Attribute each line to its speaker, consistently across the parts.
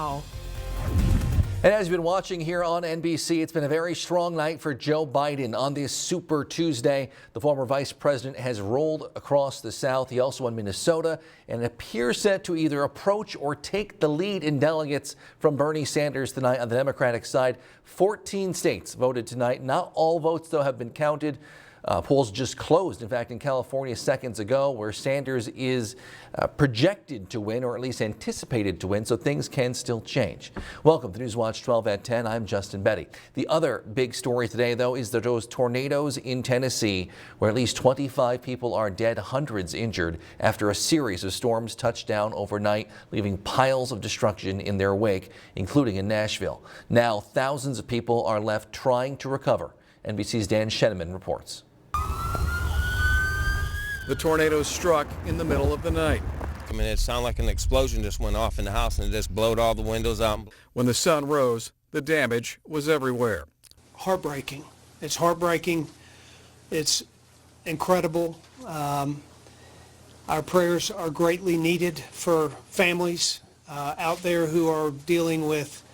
Speaker 1: And as you've been watching here on NBC, it's been a very strong night for Joe Biden on this Super Tuesday. The former vice president has rolled across the South. He also won Minnesota and appears set to either approach or take the lead in delegates from Bernie Sanders tonight on the Democratic side. 14 states voted tonight. Not all votes, though, have been counted. Polls just closed, in fact, in California seconds ago, where Sanders is projected to win, or at least anticipated to win, so things can still change. Welcome to Newswatch 12 at 10. I'm Justin Betty. The other big story today, though, is that those tornadoes in Tennessee, where at least 25 people are dead, hundreds injured, after a series of storms touched down overnight, leaving piles of destruction in their wake, including in Nashville. Now, thousands of people are left trying to recover. NBC's Dan Sheneman reports.
Speaker 2: The tornado struck in the middle of the night.
Speaker 3: I mean, it sounded like an explosion just went off in the house and it just blowed all the windows out.
Speaker 2: When the sun rose, the damage was everywhere.
Speaker 4: Heartbreaking. It's heartbreaking. It's incredible. Our prayers are greatly needed for families out there who are dealing with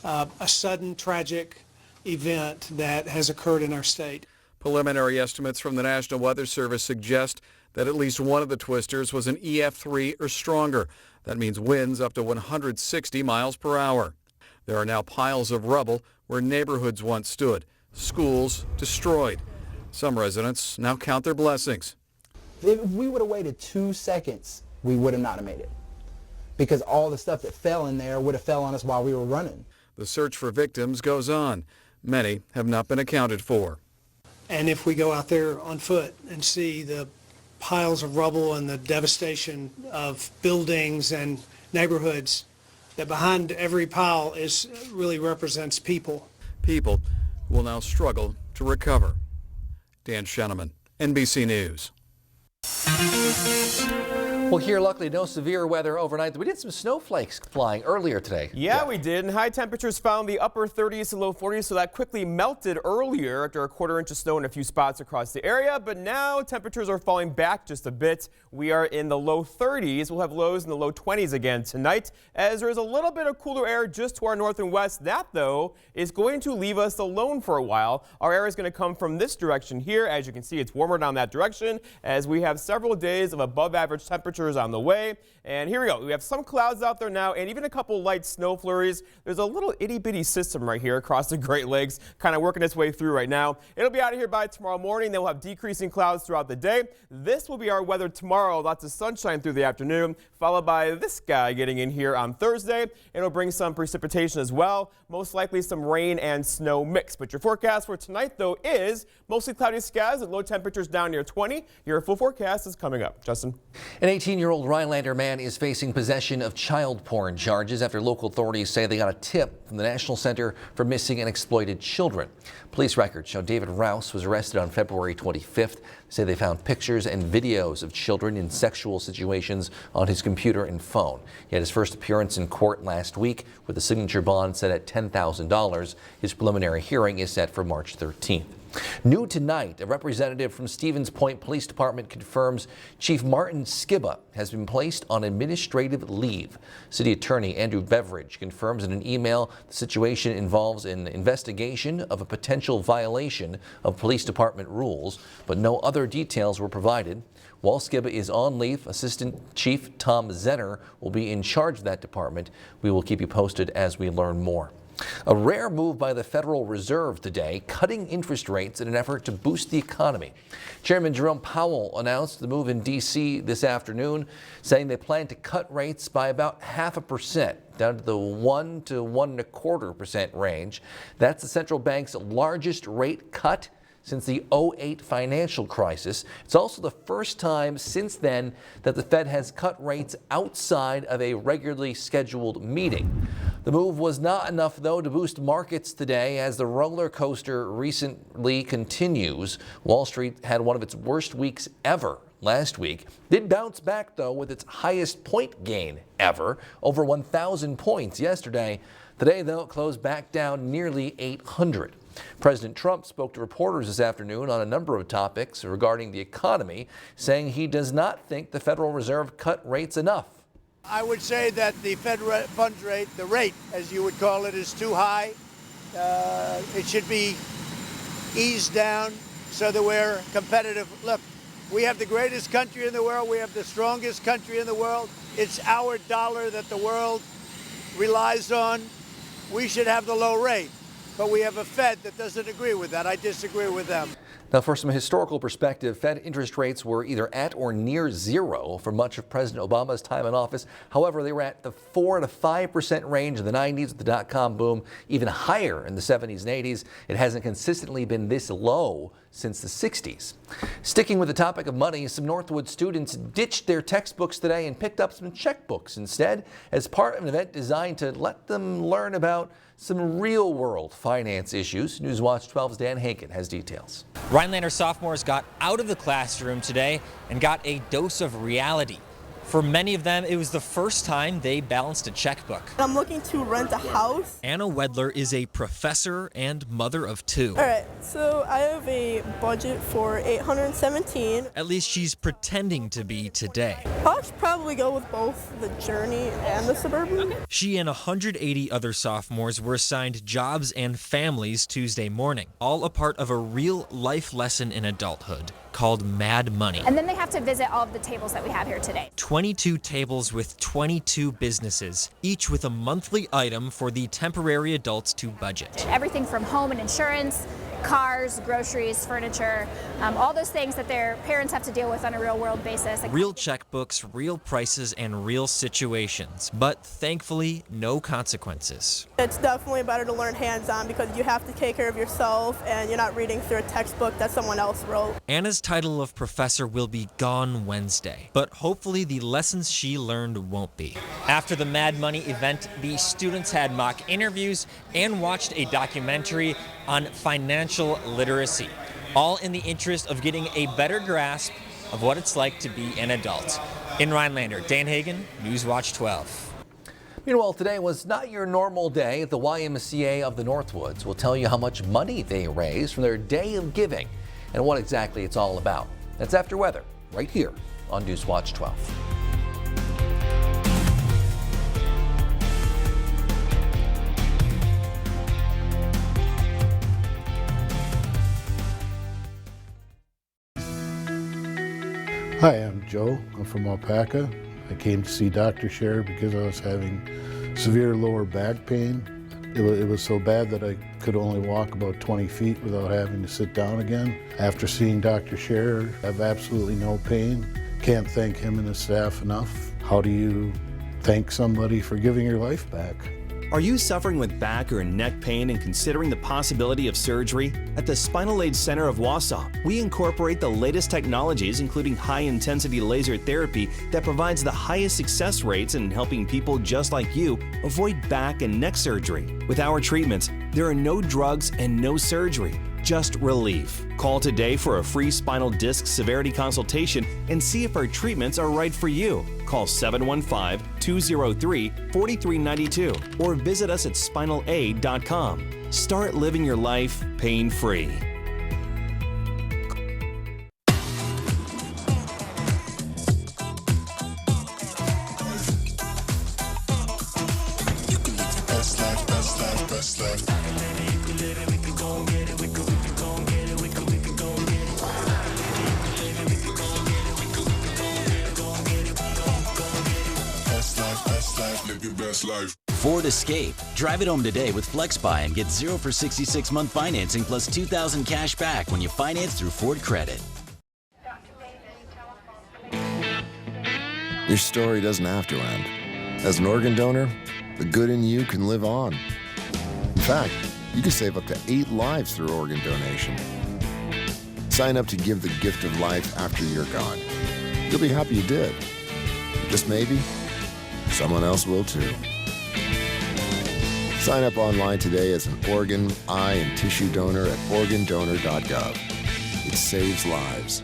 Speaker 4: a sudden tragic event that has occurred in our state.
Speaker 2: Preliminary estimates from the National Weather Service suggest that at least one of the twisters was an EF3 or stronger. That means winds up to 160 miles per hour. There are now piles of rubble where neighborhoods once stood, schools destroyed. Some residents now count their blessings.
Speaker 5: If we would have waited 2 seconds, we would have not made it, because all the stuff that fell in there would have fell on us while we were running.
Speaker 2: The search for victims goes on. Many have not been accounted for.
Speaker 4: And if we go out there on foot and see the piles of rubble and the devastation of buildings and neighborhoods, that behind every pile really represents people.
Speaker 2: People who will now struggle to recover. Dan Sheneman, NBC News.
Speaker 1: Well, here, luckily, no severe weather overnight. We did some snowflakes flying earlier today.
Speaker 6: Yeah, we did. And high temperatures found the upper 30s to low 40s, so that quickly melted earlier after a quarter-inch of snow in a few spots across the area. But now temperatures are falling back just a bit. We are in the low 30s. We'll have lows in the low 20s again tonight, as there is a little bit of cooler air just to our north and west. That, though, is going to leave us alone for a while. Our air is going to come from this direction here. As you can see, it's warmer down that direction, as we have several days of above-average temperatures on the way. And here we go. We have some clouds out there now and even a couple light snow flurries. There's a little itty-bitty system right here across the Great Lakes kind of working its way through right now. It'll be out of here by tomorrow morning. Then we'll have decreasing clouds throughout the day. This will be our weather tomorrow. Lots of sunshine through the afternoon, followed by this guy getting in here on Thursday. It'll bring some precipitation as well. Most likely some rain and snow mix. But your forecast for tonight, though, is mostly cloudy skies and low temperatures down near 20. Your full forecast is coming up. Justin.
Speaker 1: An 18-year-old Rhinelander man is facing possession of child porn charges after local authorities say they got a tip from the National Center for Missing and Exploited Children. Police records show David Rouse was arrested on February 25th. They say they found pictures and videos of children in sexual situations on his computer and phone. He had his first appearance in court last week with a signature bond set at $10,000. His preliminary hearing is set for March 13th. New tonight, a representative from Stevens Point Police Department confirms Chief Martin Skiba has been placed on administrative leave. City Attorney Andrew Beveridge confirms in an email the situation involves an investigation of a potential violation of police department rules, but no other details were provided. While Skiba is on leave, Assistant Chief Tom Zenner will be in charge of that department. We will keep you posted as we learn more. A rare move by the Federal Reserve today, cutting interest rates in an effort to boost the economy. Chairman Jerome Powell announced the move in D.C. this afternoon, saying they plan to cut rates by about 0.5%, down to the 1 to 1.25% range. That's the central bank's largest rate cut since the 2008 financial crisis. It's also the first time since then that the Fed has cut rates outside of a regularly scheduled meeting. The move was not enough, though, to boost markets today as the roller coaster recently continues. Wall Street had one of its worst weeks ever last week. Did bounce back, though, with its highest point gain ever, over 1,000 points yesterday. Today, though, it closed back down nearly 800. President Trump spoke to reporters this afternoon on a number of topics regarding the economy, saying he does not think the Federal Reserve cut rates enough.
Speaker 7: I would say that the Fed funds rate, the rate, as you would call it, is too high. It should be eased down so that we're competitive. Look, we have the greatest country in the world. We have the strongest country in the world. It's our dollar that the world relies on. We should have the low rate, but we have a Fed that doesn't agree with that. I disagree with them.
Speaker 1: Now, for some historical perspective, Fed interest rates were either at or near zero for much of President Obama's time in office. However, they were at the 4 to 5% range in the 90s with the dot-com boom, even higher in the 70s and 80s. It hasn't consistently been this low since the 60s. Sticking with the topic of money, some Northwood students ditched their textbooks today and picked up some checkbooks instead as part of an event designed to let them learn about some real-world finance issues. Newswatch 12's Dan Hagen has details.
Speaker 8: Rhinelander sophomores got out of the classroom today and got a dose of reality. For many of them, it was the first time they balanced a checkbook.
Speaker 9: I'm looking to rent a house.
Speaker 8: Anna Wedler is a professor and mother of two.
Speaker 9: All right, so I have a budget for $817.
Speaker 8: At least she's pretending to be today.
Speaker 9: I'll probably go with both the Journey and the Suburban.
Speaker 8: She and 180 other sophomores were assigned jobs and families Tuesday morning, all a part of a real-life lesson in adulthood called Mad Money.
Speaker 10: And then they have to visit all of the tables that we have here today.
Speaker 8: 22 tables with 22 businesses, each with a monthly item for the temporary adults to budget.
Speaker 10: Everything from home and insurance, cars, groceries, furniture, all those things that their parents have to deal with on a real-world basis.
Speaker 8: Real checkbooks, real prices, and real situations, but thankfully, no consequences.
Speaker 9: It's definitely better to learn hands-on because you have to take care of yourself and you're not reading through a textbook that someone else wrote.
Speaker 8: Anna's title of professor will be gone Wednesday, but hopefully the lessons she learned won't be. After the Mad Money event, the students had mock interviews and watched a documentary on financial literacy, all in the interest of getting a better grasp of what it's like to be an adult. In Rhinelander, Dan Hagen, Newswatch 12.
Speaker 1: Meanwhile, today was not your normal day at the YMCA of the Northwoods. We'll tell you how much money they raised from their day of giving and what exactly it's all about. That's after weather, right here on Newswatch 12.
Speaker 11: Hi, I'm Joe. I'm from Alpaca. I came to see Dr. Scher because I was having severe lower back pain. It was so bad that I could only walk about 20 feet without having to sit down again. After seeing Dr. Scher, I have absolutely no pain. Can't thank him and his staff enough. How do you thank somebody for giving your life back?
Speaker 12: Are you suffering with back or neck pain and considering the possibility of surgery? At the Spinal Aid Center of Wausau, we incorporate the latest technologies, including high-intensity laser therapy that provides the highest success rates in helping people just like you avoid back and neck surgery. With our treatments, there are no drugs and no surgery, just relief. Call today for a free spinal disc severity consultation and see if our treatments are right for you. Call 715-203-4392 or visit us at spinalaid.com. Start living your life pain-free.
Speaker 13: Ford Escape. Drive it home today with FlexBuy and get 0 for 66-month financing plus $2,000 cash back when you finance through Ford Credit.
Speaker 14: Your story doesn't have to end. As an organ donor, the good in you can live on. In fact, you can save up to 8 lives through organ donation. Sign up to give the gift of life after you're gone. You'll be happy you did. Just maybe, someone else will too. Sign up online today as an organ, eye, and tissue donor at organdonor.gov. It saves lives.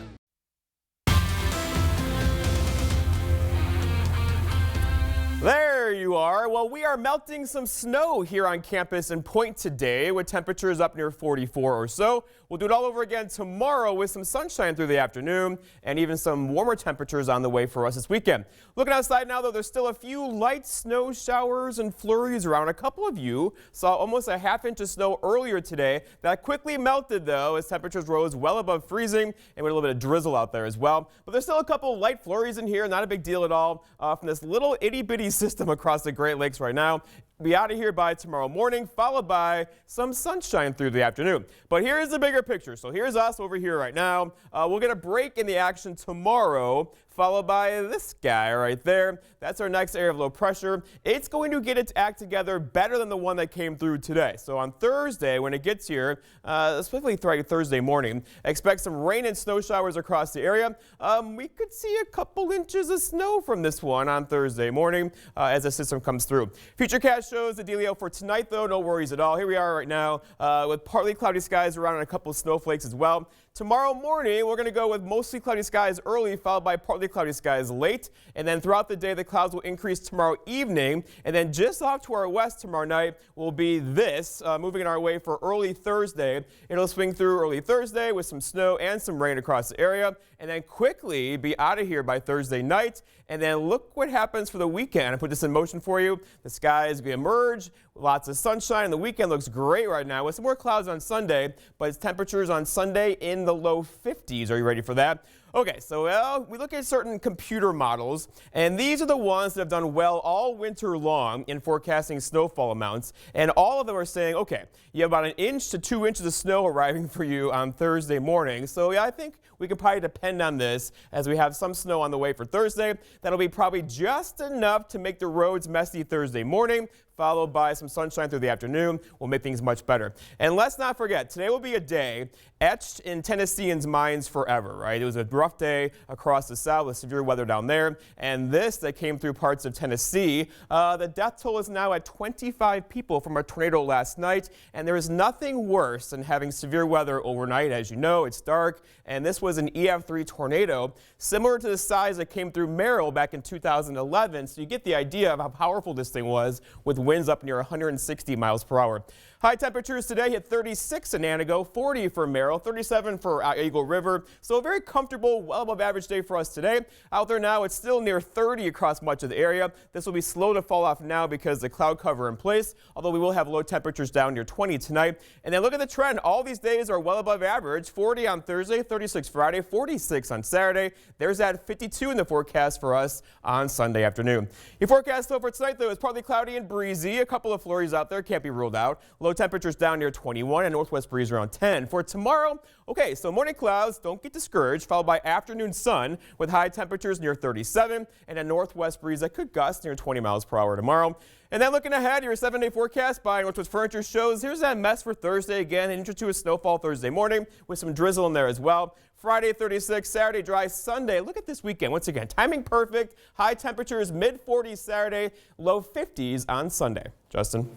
Speaker 6: There you you are. Well, we are melting some snow here on campus in Point today with temperatures up near 44 or so. We'll do it all over again tomorrow with some sunshine through the afternoon and even some warmer temperatures on the way for us this weekend. Looking outside now, though, there's still a few light snow showers and flurries around. A couple of you saw almost a half-inch of snow earlier today. That quickly melted, though, as temperatures rose well above freezing, and we had a little bit of drizzle out there as well. But there's still a couple light flurries in here, not a big deal at all, from this little itty-bitty system across the Great Lakes right now. Be out of here by tomorrow morning, followed by some sunshine through the afternoon. But here's the bigger picture. So here's us over here right now. We'll get a break in the action tomorrow, followed by this guy right there. That's our next area of low pressure. It's going to get its act together better than the one that came through today. So on Thursday, when it gets here, especially Thursday morning, expect some rain and snow showers across the area. We could see a couple inches of snow from this one on Thursday morning as the system comes through. Futurecast shows the dealio for tonight, though. No worries at all. Here we are right now with partly cloudy skies around and a couple of snowflakes as well. Tomorrow morning, we're going to go with mostly cloudy skies early, followed by partly cloudy skies late. And then throughout the day, the clouds will increase tomorrow evening. And then just off to our west tomorrow night will be this, moving in our way for early Thursday. It'll swing through early Thursday with some snow and some rain across the area. And then quickly be out of here by Thursday night. And then look what happens for the weekend. I put this in motion for you. The skies emerge, lots of sunshine. The weekend looks great right now with some more clouds on Sunday, but it's temperatures on Sunday in the low 50s. Are you ready for that? Okay, so we look at certain computer models, and these are the ones that have done well all winter long in forecasting snowfall amounts. And all of them are saying, okay, you have about 1 inch to 2 inches of snow arriving for you on Thursday morning. So yeah, I think we can probably depend on this as we have some snow on the way for Thursday. That'll be probably just enough to make the roads messy Thursday morning, followed by some sunshine through the afternoon. Will make things much better. And let's not forget, today will be a day etched in Tennesseans' minds forever, right? It was a rough day across the South with severe weather down there. And this that came through parts of Tennessee, the death toll is now at 25 people from a tornado last night. And there is nothing worse than having severe weather overnight. As you know, it's dark. And this was an EF3 tornado, similar to the size that came through Merrill back in 2011. So you get the idea of how powerful this thing was, with winds up near 160 miles per hour. High temperatures today hit 36 in Antigo, 40 for Merrill, 37 for Eagle River. So a very comfortable, well above average day for us today. Out there now, it's still near 30 across much of the area. This will be slow to fall off now because the cloud cover in place, although we will have low temperatures down near 20 tonight. And then look at the trend. All these days are well above average. 40 on Thursday, 36 Friday, 46 on Saturday. There's that 52 in the forecast for us on Sunday afternoon. Your forecast though for tonight, though, is partly cloudy and breezy. A couple of flurries out there can't be ruled out. Low temperatures down near 21 and northwest breeze around 10. For tomorrow, okay, so morning clouds, don't get discouraged, followed by afternoon sun with high temperatures near 37 and a northwest breeze that could gust near 20 miles per hour tomorrow. And then looking ahead, your 7-day forecast by Northwest Furniture shows here's that mess for Thursday again. An inch or two of snowfall Thursday morning with some drizzle in there as well. Friday 36, Saturday dry, Sunday. Look at this weekend. Once again, timing perfect. High temperatures mid-40s Saturday, low 50s on Sunday. Justin.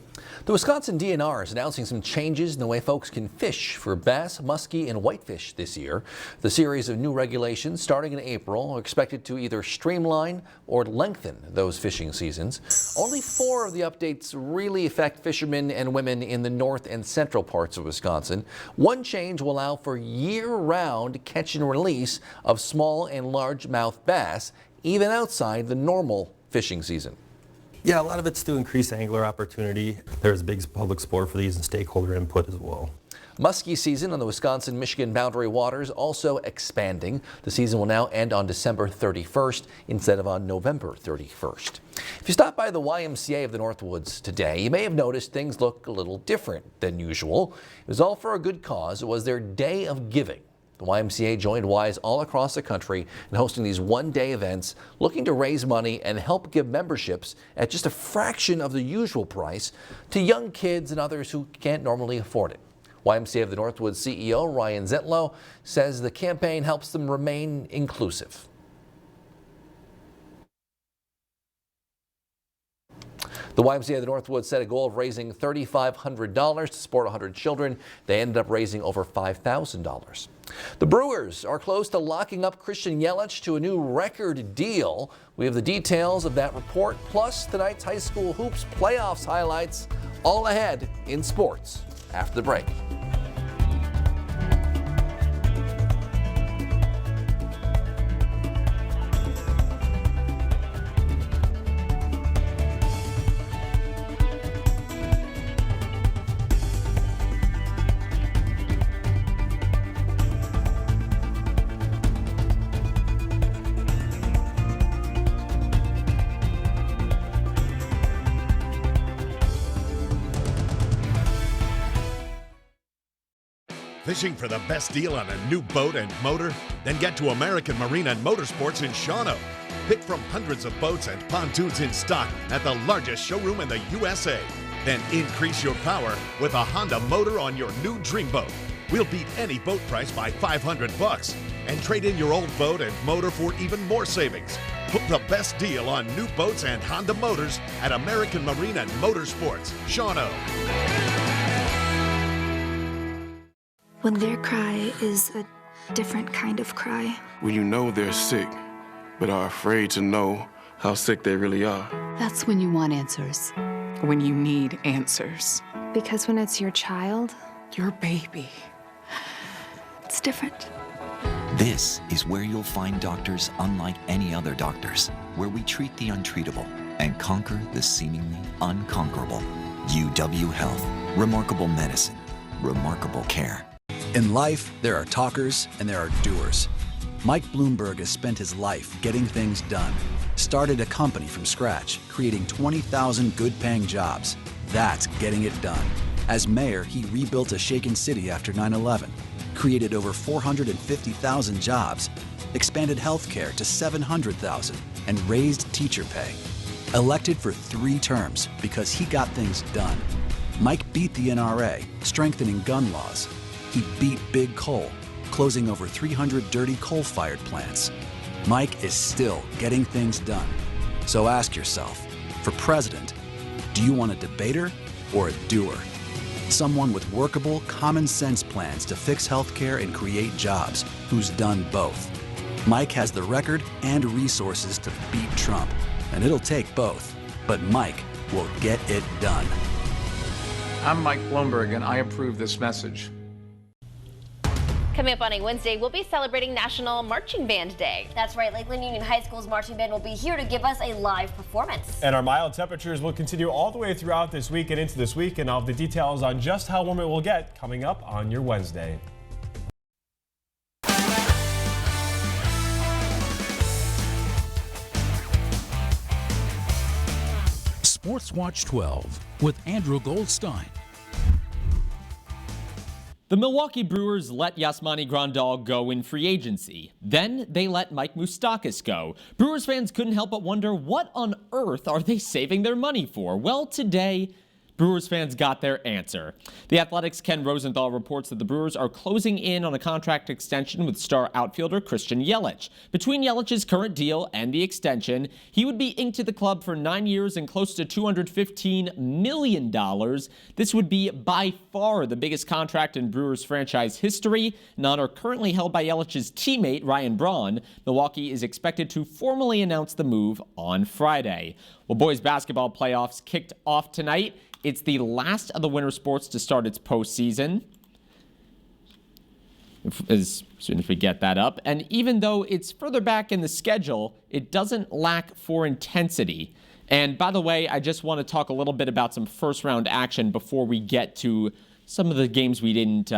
Speaker 1: The Wisconsin DNR is announcing some changes in the way folks can fish for bass, muskie, and whitefish this year. The series of new regulations starting in April are expected to either streamline or lengthen those fishing seasons. Only 4 of the updates really affect fishermen and women in the north and central parts of Wisconsin. One change will allow for year-round catch and release of small and largemouth bass, even outside the normal fishing season.
Speaker 15: Yeah, a lot of it's to increase angler opportunity. There's big public support for these and stakeholder input as well.
Speaker 1: Muskie season on the Wisconsin-Michigan boundary waters also expanding. The season will now end on December 31st instead of on November 31st. If you stop by the YMCA of the Northwoods today, you may have noticed things look a little different than usual. It was all for a good cause. It was their day of giving. The YMCA joined Ys all across the country in hosting these one-day events, looking to raise money and help give memberships at just a fraction of the usual price to young kids and others who can't normally afford it. YMCA of the Northwoods CEO Ryan Zentlow says the campaign helps them remain inclusive. The YMCA of the Northwoods set a goal of raising $3,500 to support 100 children. They ended up raising over $5,000. The Brewers are close to locking up Christian Yelich to a new record deal. We have the details of that report, plus tonight's high school hoops playoffs highlights, all ahead in sports after the break.
Speaker 16: Fishing for the best deal on a new boat and motor? Then get to American Marine and Motorsports in Shawano. Pick from hundreds of boats and pontoons in stock at the largest showroom in the USA. Then increase your power with a Honda motor on your new dream boat. We'll beat any boat price by $500 and trade in your old boat and motor for even more savings. Book the best deal on new boats and Honda motors at American Marine and Motorsports, Shawano.
Speaker 17: When their cry is a different kind of cry.
Speaker 18: When you know they're sick, but are afraid to know how sick they really are.
Speaker 19: That's when you want answers. When you need answers.
Speaker 17: Because when it's your child,
Speaker 19: your baby,
Speaker 17: it's different.
Speaker 20: This is where you'll find doctors unlike any other doctors, where we treat the untreatable and conquer the seemingly unconquerable. UW Health. Remarkable medicine. Remarkable care.
Speaker 21: In life, there are talkers and there are doers. Mike Bloomberg has spent his life getting things done. Started a company from scratch, creating 20,000 good-paying jobs. That's getting it done. As mayor, he rebuilt a shaken city after 9/11, created over 450,000 jobs, expanded healthcare to 700,000, and raised teacher pay. Elected for 3 terms because he got things done. Mike beat the NRA, strengthening gun laws. He beat Big Coal, closing over 300 dirty coal-fired plants. Mike is still getting things done. So ask yourself, for president, do you want a debater or a doer? Someone with workable, common-sense plans to fix healthcare and create jobs, who's done both. Mike has the record and resources to beat Trump, and it'll take both. But Mike will get it done.
Speaker 22: I'm Mike Bloomberg, and I approve this message.
Speaker 23: Coming up on a Wednesday, we'll be celebrating National Marching Band Day.
Speaker 24: That's right. Lakeland Union High School's marching band will be here to give us a live performance.
Speaker 6: And our mild temperatures will continue all the way throughout this week and into this week, and all the details on just how warm it will get coming up on your Wednesday.
Speaker 25: Sports Watch 12 with Andrew Goldstein.
Speaker 8: The Milwaukee Brewers let Yasmani Grandal go in free agency. Then they let Mike Moustakas go. Brewers fans couldn't help but wonder, what on earth are they saving their money for? Well, today, Brewers fans got their answer. The Athletic's Ken Rosenthal reports that the Brewers are closing in on a contract extension with star outfielder Christian Yelich. Between Yelich's current deal and the extension, he would be inked to the club for 9 years and close to $215 million. This would be by far the biggest contract in Brewers franchise history, an honor currently held by Yelich's teammate Ryan Braun. Milwaukee is expected to formally announce the move on Friday. Well, boys basketball playoffs kicked off tonight. It's the last of the winter sports to start its postseason. As soon as we get that up. And even though it's further back in the schedule, it doesn't lack for intensity. And by the way, I just want to talk a little bit about some first round action before we get to some of the games we didn't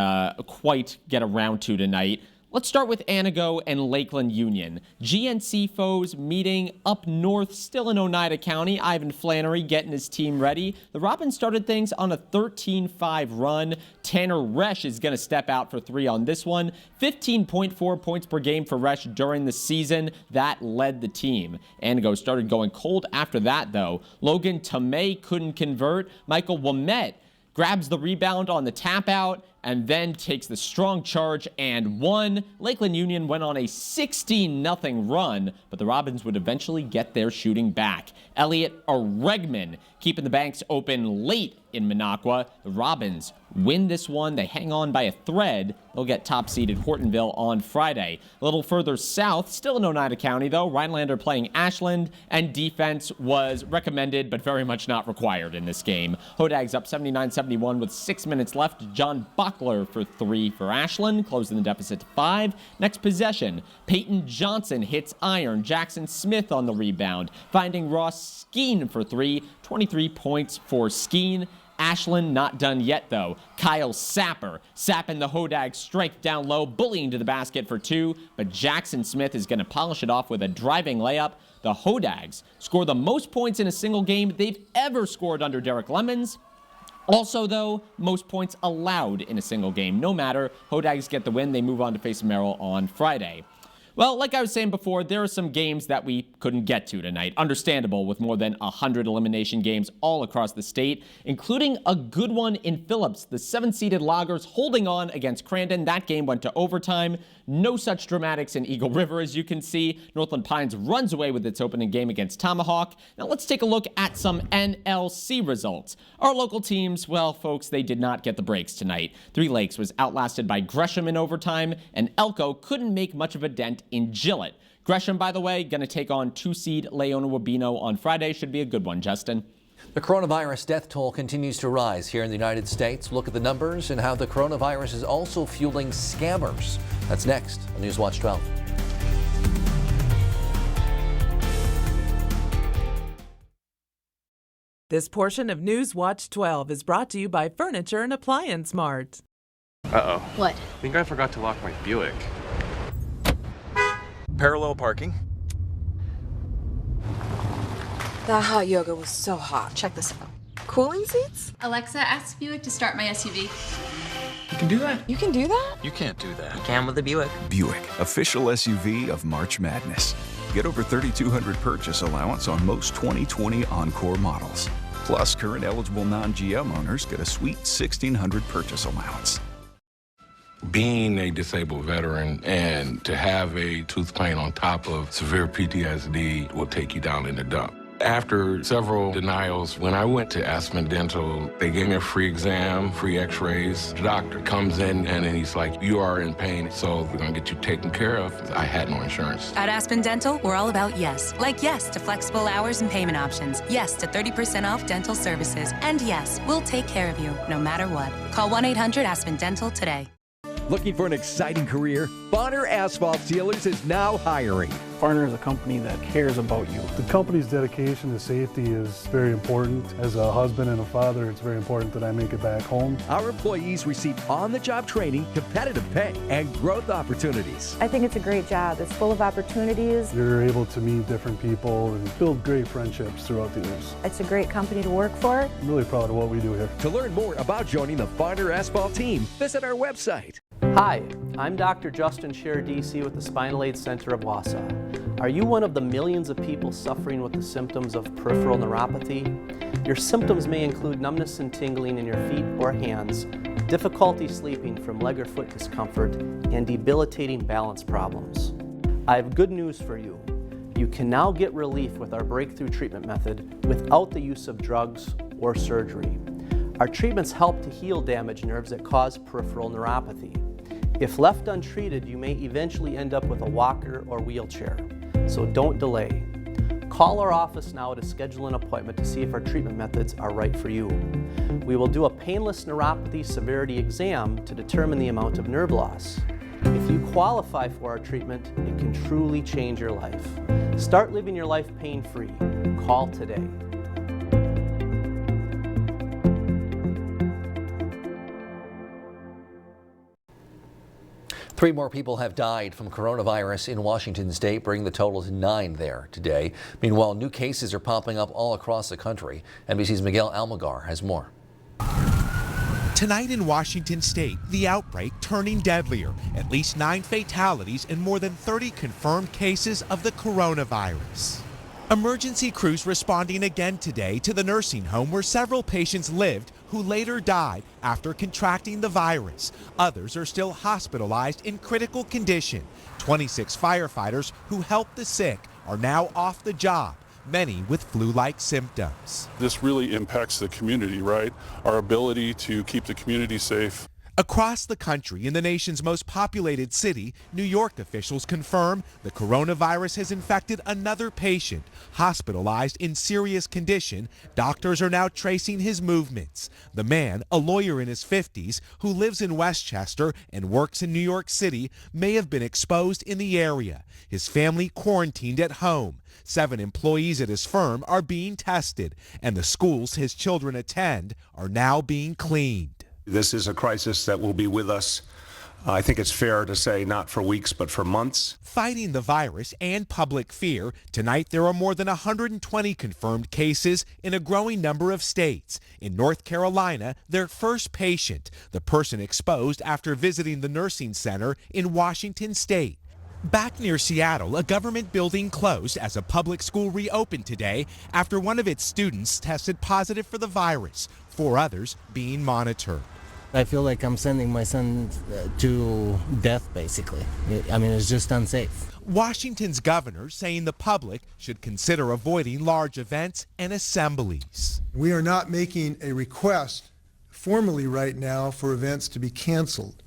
Speaker 8: quite get around to tonight. Let's start with Anago and Lakeland Union. GNC foes meeting up north, still in Oneida County. Ivan Flannery getting his team ready. The Robins started things on a 13-5 run. Tanner Resch is going to step out for 3 on this one. 15.4 points per game for Resch during the season. That led the team. Anago started going cold after that, though. Logan Tomei couldn't convert. Michael Womette grabs the rebound on the tap out.
Speaker 2: and then takes the strong charge and won. Lakeland Union went on a 16-0 run, but the Robins would eventually get their shooting back. Elliot Oregman keeping the banks open late in Minocqua. The Robins win this one. They hang on by a thread. They'll get top-seeded Hortonville on Friday. A little further south, still in Oneida County, though, Rhinelander playing Ashland, and defense was recommended but very much not required in this game. Hodags up 79-71 with 6 minutes left. John Buckler for 3 for Ashland, closing the deficit to 5. Next possession, Peyton Johnson hits iron. Jackson Smith on the rebound, finding Ross Skeen for 3. 23 points for Skeen. Ashland not done yet, though. Kyle Sapper sapping the Hodag strength down low, bullying to the basket for 2, but Jackson Smith is going to polish it off with a driving layup. The Hodags score the most points in a single game they've ever scored under Derek Lemons. Also, though, most points allowed in a single game. No matter, Hodags get the win. They move on to face Merrill on Friday. Well, like I was saying before, there are some games that we couldn't get to tonight. Understandable with more than 100 elimination games all across the state, including a good one in Phillips. The 7-seeded Loggers holding on against Crandon. That game went to overtime. No such dramatics in Eagle River, as you can see. Northland Pines runs away with its opening game against Tomahawk. Now let's take a look at some NLC results. Our local teams, well, folks, they did not get the breaks tonight. Three Lakes was outlasted by Gresham in overtime, and Elko couldn't make much of a dent in Gillett. Gresham, by the way, going to take on 2-seed Leona Wabino on Friday. Should be a good one, Justin.
Speaker 1: The coronavirus death toll continues to rise here in the United States. Look at the numbers and how the coronavirus is also fueling scammers. That's next on Newswatch 12.
Speaker 3: This portion of Newswatch 12 is brought to you by Furniture and Appliance Mart.
Speaker 4: Uh-oh.
Speaker 24: What?
Speaker 4: I think I forgot to lock my Buick.
Speaker 5: Parallel parking.
Speaker 7: That hot yoga was so hot. Check this out. Cooling seats?
Speaker 26: Alexa, ask Buick to start my SUV.
Speaker 5: You can do that?
Speaker 7: You can do that?
Speaker 5: You can't do that.
Speaker 26: You can with the Buick.
Speaker 27: Buick, official SUV of March Madness. Get over $3,200 purchase allowance on most 2020 Encore models. Plus, current eligible non-GM owners get a sweet $1,600 purchase allowance.
Speaker 28: Being a disabled veteran and to have a tooth pain on top of severe PTSD will take you down in the dump. After several denials, when I went to Aspen Dental, they gave me a free exam, free x-rays. The doctor comes in and then he's like, you are in pain, so we're gonna get you taken care of. I had no insurance.
Speaker 29: At Aspen Dental, we're all about yes. Like yes to flexible hours and payment options. Yes to 30% off dental services. And yes, we'll take care of you no matter what. Call 1-800-ASPEN-DENTAL today.
Speaker 30: Looking for an exciting career? Bonner Asphalt Sealers is now hiring.
Speaker 31: Bonner is a company that cares about you.
Speaker 32: The company's dedication to safety is very important. As a husband and a father, it's very important that I make it back home.
Speaker 30: Our employees receive on-the-job training, competitive pay, and growth opportunities.
Speaker 33: I think it's a great job. It's full of opportunities.
Speaker 32: You're able to meet different people and build great friendships throughout the years.
Speaker 33: It's a great company to work for.
Speaker 32: I'm really proud of what we do here.
Speaker 30: To learn more about joining the Bonner Asphalt team, visit our website.
Speaker 34: Hi, I'm Dr. Justin Scher, DC with the Spinal Aid Center of Wausau. Are you one of the millions of people suffering with the symptoms of peripheral neuropathy? Your symptoms may include numbness and tingling in your feet or hands, difficulty sleeping from leg or foot discomfort, and debilitating balance problems. I have good news for you. You can now get relief with our breakthrough treatment method without the use of drugs or surgery. Our treatments help to heal damaged nerves that cause peripheral neuropathy. If left untreated, you may eventually end up with a walker or wheelchair, so don't delay. Call our office now to schedule an appointment to see if our treatment methods are right for you. We will do a painless neuropathy severity exam to determine the amount of nerve loss. If you qualify for our treatment, it can truly change your life. Start living your life pain-free. Call today.
Speaker 1: 3 more people have died from coronavirus in Washington state, bringing the total to 9 there today. Meanwhile, new cases are popping up all across the country. NBC's Miguel Almagar has more.
Speaker 35: Tonight in Washington state, the outbreak turning deadlier. At least 9 fatalities and more than 30 confirmed cases of the coronavirus. Emergency crews responding again today to the nursing home where several patients lived who later died after contracting the virus. Others are still hospitalized in critical condition. 26 firefighters who helped the sick are now off the job, many with flu-like symptoms.
Speaker 9: This really impacts the community, right? Our ability to keep the community safe.
Speaker 35: Across the country, in the nation's most populated city, New York officials confirm the coronavirus has infected another patient. Hospitalized in serious condition, doctors are now tracing his movements. The man, a lawyer in his 50s, who lives in Westchester and works in New York City, may have been exposed in the area. His family quarantined at home. 7 employees at his firm are being tested, and the schools his children attend are now being cleaned.
Speaker 10: This is a crisis that will be with us, I think it's fair to say, not for weeks, but for months.
Speaker 35: Fighting the virus and public fear, tonight there are more than 120 confirmed cases in a growing number of states. In North Carolina, their first patient, the person exposed after visiting the nursing center in Washington State. Back near Seattle, a government building closed as a public school reopened today after one of its students tested positive for the virus. 4 others being monitored.
Speaker 11: I feel like I'm sending my son to death, basically. I mean, it's just unsafe.
Speaker 35: Washington's governor saying the public should consider avoiding large events and assemblies.
Speaker 12: We are not making a request formally right now for events to be canceled,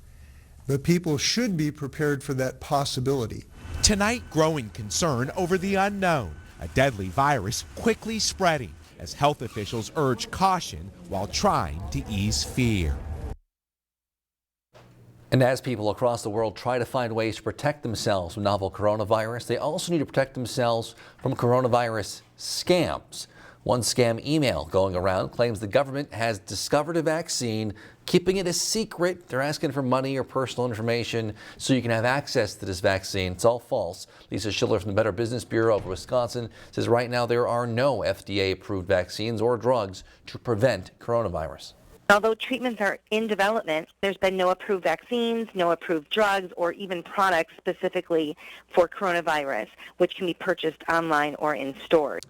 Speaker 12: but people should be prepared for that possibility.
Speaker 35: Tonight, growing concern over the unknown, a deadly virus quickly spreading as health officials urge caution while trying to ease fear.
Speaker 1: And as people across the world try to find ways to protect themselves from novel coronavirus, they also need to protect themselves from coronavirus scams. One scam email going around claims the government has discovered a vaccine, keeping it a secret. They're asking for money or personal information so you can have access to this vaccine. It's all false. Lisa Schiller from the Better Business Bureau of Wisconsin says right now there are no FDA-approved vaccines or drugs to prevent coronavirus.
Speaker 13: Although treatments are in development, there's been no approved vaccines, no approved drugs, or even products specifically for coronavirus, which can be purchased online or in stores.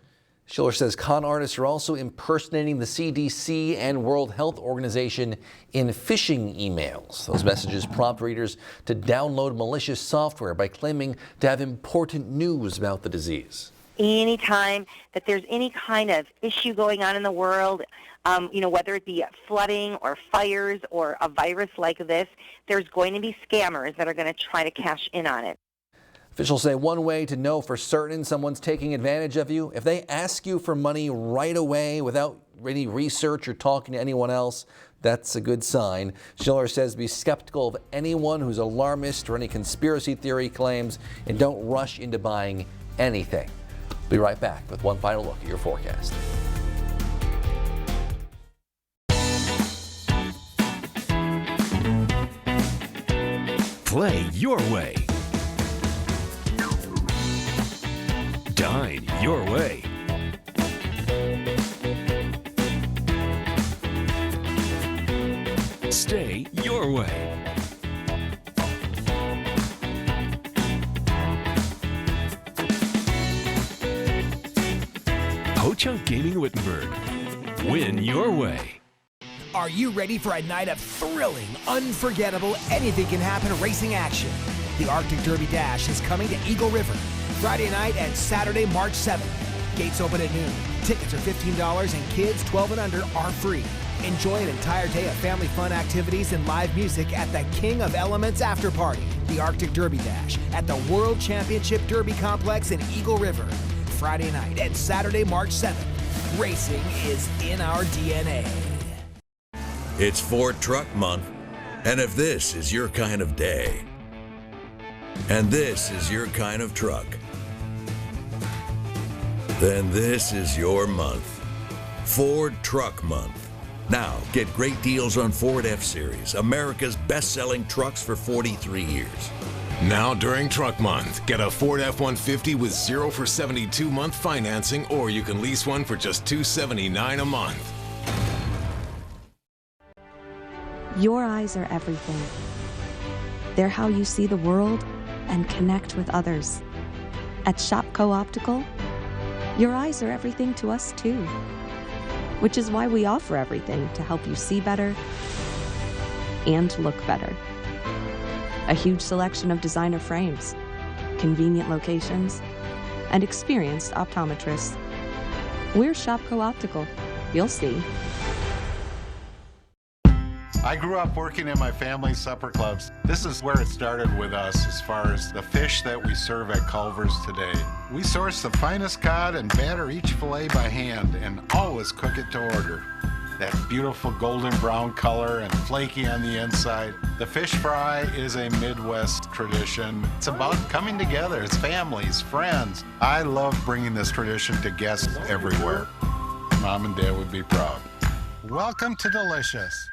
Speaker 1: Schiller says con artists are also impersonating the CDC and World Health Organization in phishing emails. Those messages prompt readers to download malicious software by claiming to have important news about the disease.
Speaker 13: Anytime that there's any kind of issue going on in the world, whether it be flooding or fires or a virus like this, there's going to be scammers that are going to try to cash in on it.
Speaker 1: Officials say one way to know for certain someone's taking advantage of you, if they ask you for money right away without any research or talking to anyone else, that's a good sign. Schiller says be skeptical of anyone who's alarmist or any conspiracy theory claims, and don't rush into buying anything. Be right back with one final look at your forecast.
Speaker 14: Play your way. Dine your way. Stay your way. Ho-Chunk Gaming Wittenberg. Win your way.
Speaker 15: Are you ready for a night of thrilling, unforgettable, anything can happen racing action? The Arctic Derby Dash is coming to Eagle River Friday night and Saturday, March 7th. Gates open at noon. Tickets are $15 and kids 12 and under are free. Enjoy an entire day of family fun activities and live music at the King of Elements After Party, the Arctic Derby Dash, at the World Championship Derby Complex in Eagle River. Friday night and Saturday, March 7th. Racing is in our DNA.
Speaker 16: It's Ford Truck Month, and if this is your kind of day, and this is your kind of truck, then this is your month. Ford Truck Month. Now, get great deals on Ford F-Series, America's best-selling trucks for 43 years.
Speaker 17: Now during Truck Month, get a Ford F-150 with 0 for 72-month financing, or you can lease one for just $279 a month.
Speaker 33: Your eyes are everything. They're how you see the world and connect with others. At Shopco Optical, your eyes are everything to us too. which is why we offer everything to help you see better and look better. A huge selection of designer frames, convenient locations, and experienced optometrists. We're Shopco Optical. You'll see.
Speaker 2: I grew up working in my family's supper clubs. This is where it started with us as far as the fish that we serve at Culver's today. We source the finest cod and batter each fillet by hand and always cook it to order. That beautiful golden brown color and flaky on the inside. The fish fry is a Midwest tradition. It's about coming together. It's families, friends. I love bringing this tradition to guests everywhere. Mom and Dad would be proud. Welcome to Delicious.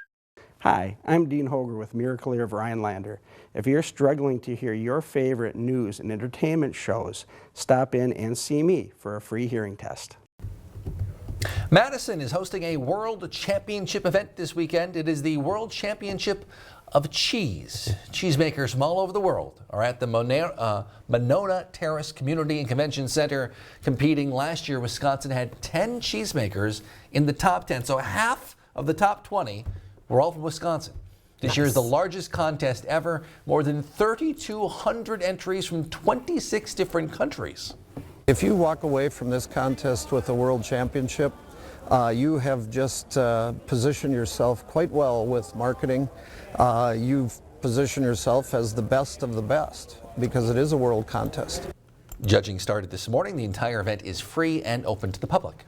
Speaker 31: Hi, I'm Dean Hoger with Miracle-Ear of Rhinelander. If you're struggling to hear your favorite news and entertainment shows, stop in and see me for a free hearing test.
Speaker 1: Madison is hosting a World Championship event this weekend. It is the World Championship of Cheese. Cheesemakers from all over the world are at the Monona Terrace Community and Convention Center competing. Last year, Wisconsin had 10 cheesemakers in the top 10, so half of the top 20 were all from Wisconsin. This year is the largest contest ever. More than 3,200 entries from 26 different countries.
Speaker 3: If you walk away from this contest with a world championship, you have just positioned yourself quite well with marketing. You've positioned yourself as the best of the best because it is a world contest.
Speaker 1: Judging started this morning. The entire event is free and open to the public.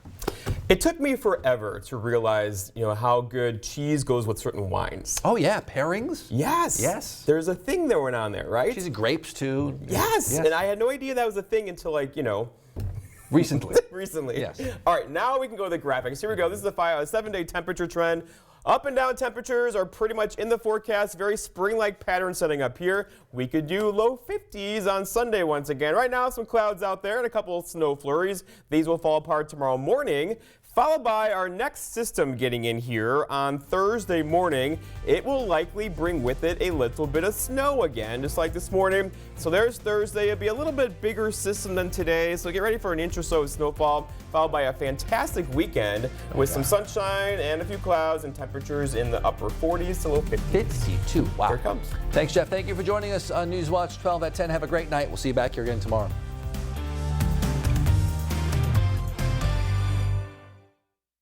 Speaker 4: It took me forever to realize, how good cheese goes with certain wines.
Speaker 1: Oh yeah, pairings?
Speaker 4: Yes.
Speaker 1: Yes.
Speaker 4: There's a thing going on there, right?
Speaker 1: Cheese and grapes too.
Speaker 4: Yes. And I had no idea that was a thing until
Speaker 1: recently.
Speaker 4: Recently.
Speaker 1: Yes.
Speaker 4: All right, now we can go to the graphics. Here we go. This is the 7-day temperature trend. Up and down temperatures are pretty much in the forecast. Very spring-like pattern setting up here. We could do low 50s on Sunday once again. Right now, some clouds out there and a couple of snow flurries. These will fall apart tomorrow morning, followed by our next system getting in here on Thursday morning. It will likely bring with it a little bit of snow again, just like this morning. So there's Thursday. It'll be a little bit bigger system than today, so get ready for an inch or so of snowfall, followed by a fantastic weekend with some sunshine and a few clouds and temperatures in the upper 40s to low 50s.
Speaker 1: 52, wow.
Speaker 4: Here it comes.
Speaker 1: Thanks, Jeff. Thank you for joining us on Newswatch 12 at 10. Have a great night. We'll see you back here again tomorrow.